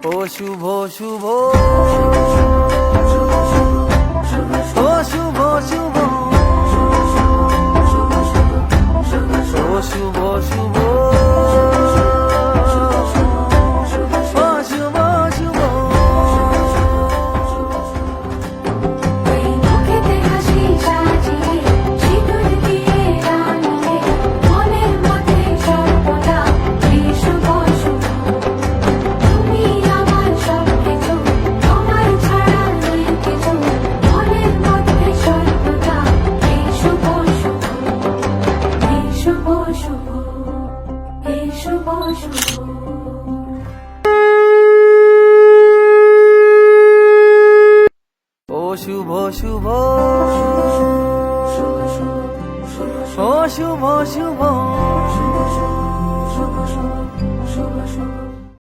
ও শুভ শুভ ও শুভ শুভ ও শুভ শুভ ও শুভ শুভ মুখেতে হাসি সাজিয়ে সিঁদুর দিয়ে রাঙিয়ে মনের মধ্যে সর্বদা এই শুভ শুভ তুমি আমার সব কিছু তোমার ছাড়া নেই কিছু মনের মধ্যে সর্বদা এই শুভ শুভ এই শুভ শুভ এই শুভ শুভ ও শুভ শুভ ও শুভ শুভ